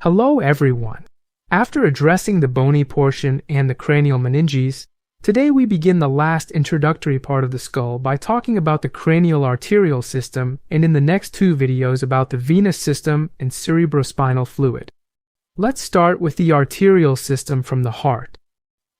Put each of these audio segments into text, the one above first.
Hello everyone. After addressing the bony portion and the cranial meninges, today we begin the last introductory part of the skull by talking about the cranial arterial system, and in the next two videos about the venous system and cerebrospinal fluid. Let's start with the arterial system from the heart.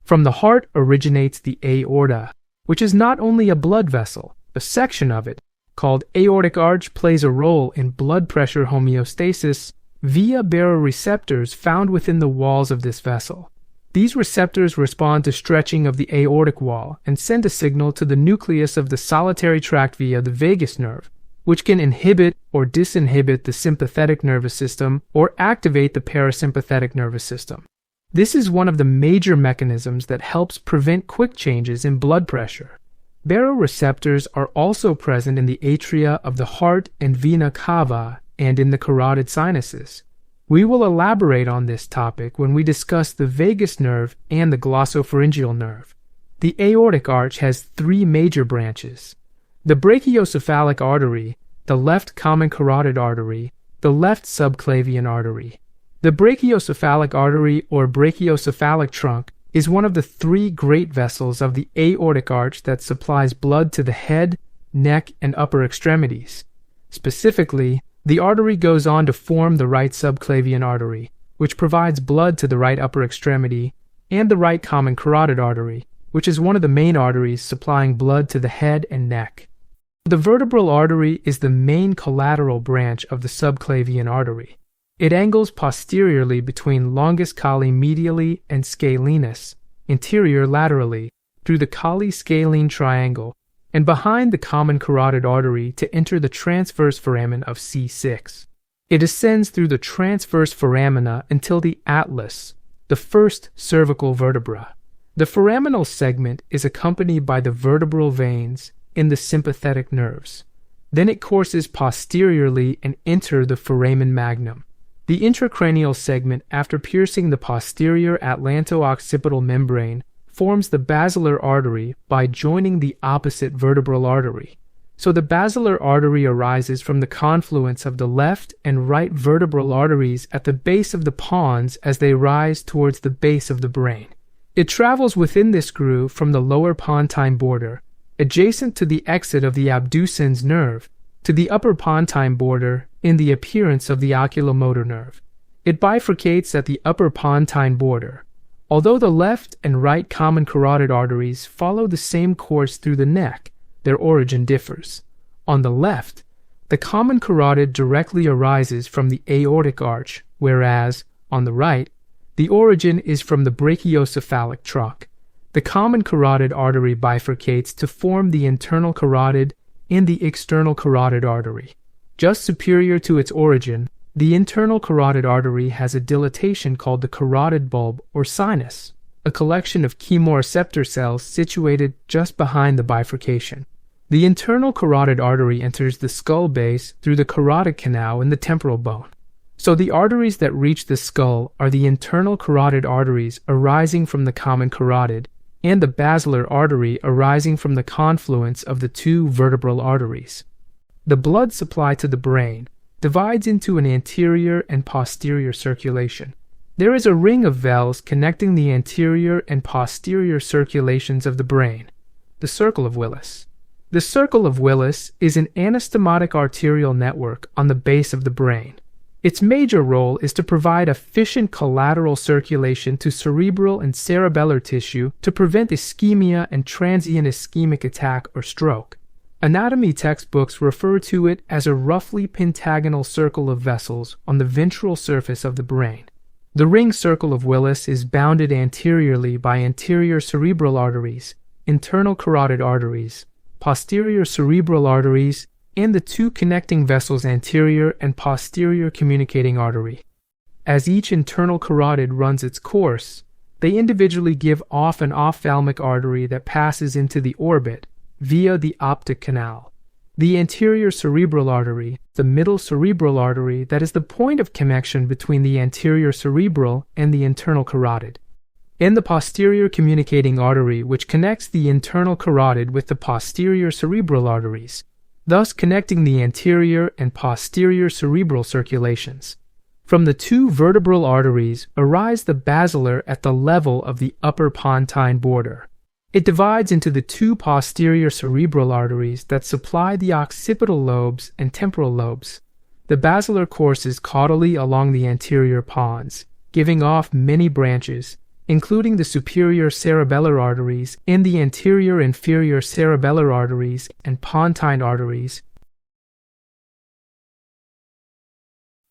From the heart originates the aorta, which is not only a blood vessel. A section of it, called aortic arch, plays a role in blood pressure homeostasis via baroreceptors found within the walls of this vessel. These receptors respond to stretching of the aortic wall and send a signal to the nucleus of the solitary tract via the vagus nerve, which can inhibit or disinhibit the sympathetic nervous system or activate the parasympathetic nervous system. This is one of the major mechanisms that helps prevent quick changes in blood pressure. Baroreceptors are also present in the atria of the heart and vena cava and in the carotid sinuses. We will elaborate on this topic when we discuss the vagus nerve and the glossopharyngeal nerve. The aortic arch has three major branches: the brachiocephalic artery, the left common carotid artery, the left subclavian artery. The brachiocephalic artery or brachiocephalic trunk is one of the three great vessels of the aortic arch that supplies blood to the head, neck, and upper extremities. Specifically, the artery goes on to form the right subclavian artery, which provides blood to the right upper extremity, and the right common carotid artery, which is one of the main arteries supplying blood to the head and neck. The vertebral artery is the main collateral branch of the subclavian artery. It angles posteriorly between longus colli medially and scalenus, anterior laterally, through the colli-scalene triangle, and behind the common carotid artery to enter the transverse foramen of C6. It ascends through the transverse foramina until the atlas, the first cervical vertebra. The foraminal segment is accompanied by the vertebral veins in the sympathetic nerves. Then it courses posteriorly and enters the foramen magnum. The intracranial segment, after piercing the posterior atlanto-occipital membrane, forms the basilar artery by joining the opposite vertebral artery. So the basilar artery arises from the confluence of the left and right vertebral arteries at the base of the pons as they rise towards the base of the brain. It travels within this groove from the lower pontine border, adjacent to the exit of the abducens nerve, to the upper pontine border in the appearance of the oculomotor nerve. It bifurcates at the upper pontine border. Although the left and right common carotid arteries follow the same course through the neck, their origin differs. On the left, the common carotid directly arises from the aortic arch, whereas, on the right, the origin is from the brachiocephalic trunk. The common carotid artery bifurcates to form the internal carotid and the external carotid artery. Just superior to its origin, the internal carotid artery has a dilatation called the carotid bulb or sinus, a collection of chemoreceptor cells situated just behind the bifurcation. The internal carotid artery enters the skull base through the carotid canal in the temporal bone. So the arteries that reach the skull are the internal carotid arteries arising from the common carotid and the basilar artery arising from the confluence of the two vertebral arteries. The blood supply to the brain divides into an anterior and posterior circulation. There is a ring of veils connecting the anterior and posterior circulations of the brain, the circle of Willis. The circle of Willis is an anastomotic arterial network on the base of the brain. Its major role is to provide efficient collateral circulation to cerebral and cerebellar tissue to prevent ischemia and transient ischemic attack or stroke. Anatomy textbooks refer to it as a roughly pentagonal circle of vessels on the ventral surface of the brain. The ring circle of Willis is bounded anteriorly by anterior cerebral arteries, internal carotid arteries, posterior cerebral arteries, and the two connecting vessels anterior and posterior communicating artery. As each internal carotid runs its course, they individually give off an ophthalmic artery that passes into the orbit via the optic canal. The anterior cerebral artery, the middle cerebral artery that is the point of connection between the anterior cerebral and the internal carotid, and the posterior communicating artery which connects the internal carotid with the posterior cerebral arteries, thus connecting the anterior and posterior cerebral circulations. From the two vertebral arteries arise the basilar at the level of the upper pontine border. It divides into the two posterior cerebral arteries that supply the occipital lobes and temporal lobes. The basilar courses caudally along the anterior pons, giving off many branches, including the superior cerebellar arteries and the anterior inferior cerebellar arteries and pontine arteries.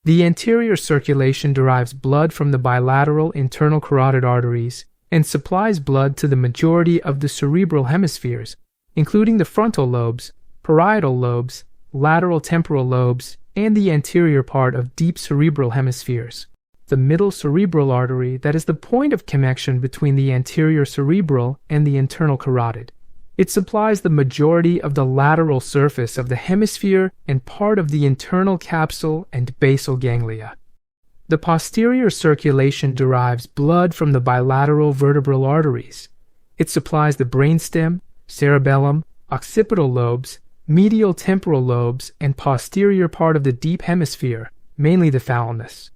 The anterior circulation derives blood from the bilateral internal carotid arteries and supplies blood to the majority of the cerebral hemispheres, including the frontal lobes, parietal lobes, lateral temporal lobes, and the anterior part of deep cerebral hemispheres. The middle cerebral artery that is the point of connection between the anterior cerebral and the internal carotid. It supplies the majority of the lateral surface of the hemisphere and part of the internal capsule and basal ganglia. The posterior circulation derives blood from the bilateral vertebral arteries. It supplies the brainstem, cerebellum, occipital lobes, medial temporal lobes, and posterior part of the deep hemisphere, mainly the thalamus.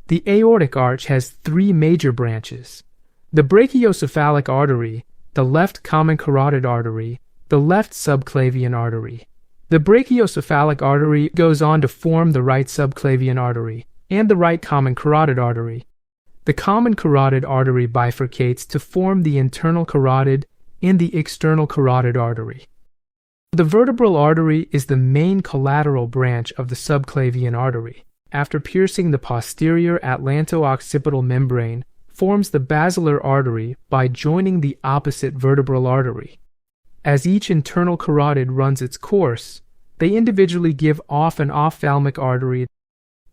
The aortic arch has three major branches: the brachiocephalic artery, the left common carotid artery, the left subclavian artery. The brachiocephalic artery goes on to form the right subclavian artery and the right common carotid artery. The common carotid artery bifurcates to form the internal carotid and the external carotid artery. The vertebral artery is the main collateral branch of the subclavian artery. After piercing the posterior atlanto-occipital membrane, forms the basilar artery by joining the opposite vertebral artery. As each internal carotid runs its course, they individually give off an ophthalmic artery.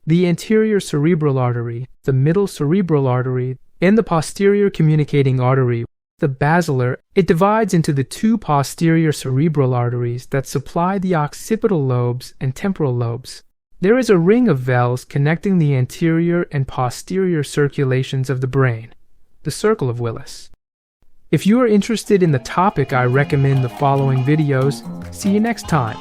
The anterior cerebral artery, the middle cerebral artery, and the posterior communicating artery, the basilar, it divides into the two posterior cerebral arteries that supply the occipital lobes and temporal lobes. There is a ring of veils connecting the anterior and posterior circulations of the brain, the circle of Willis. If you are interested in the topic, I recommend the following videos. See you next time.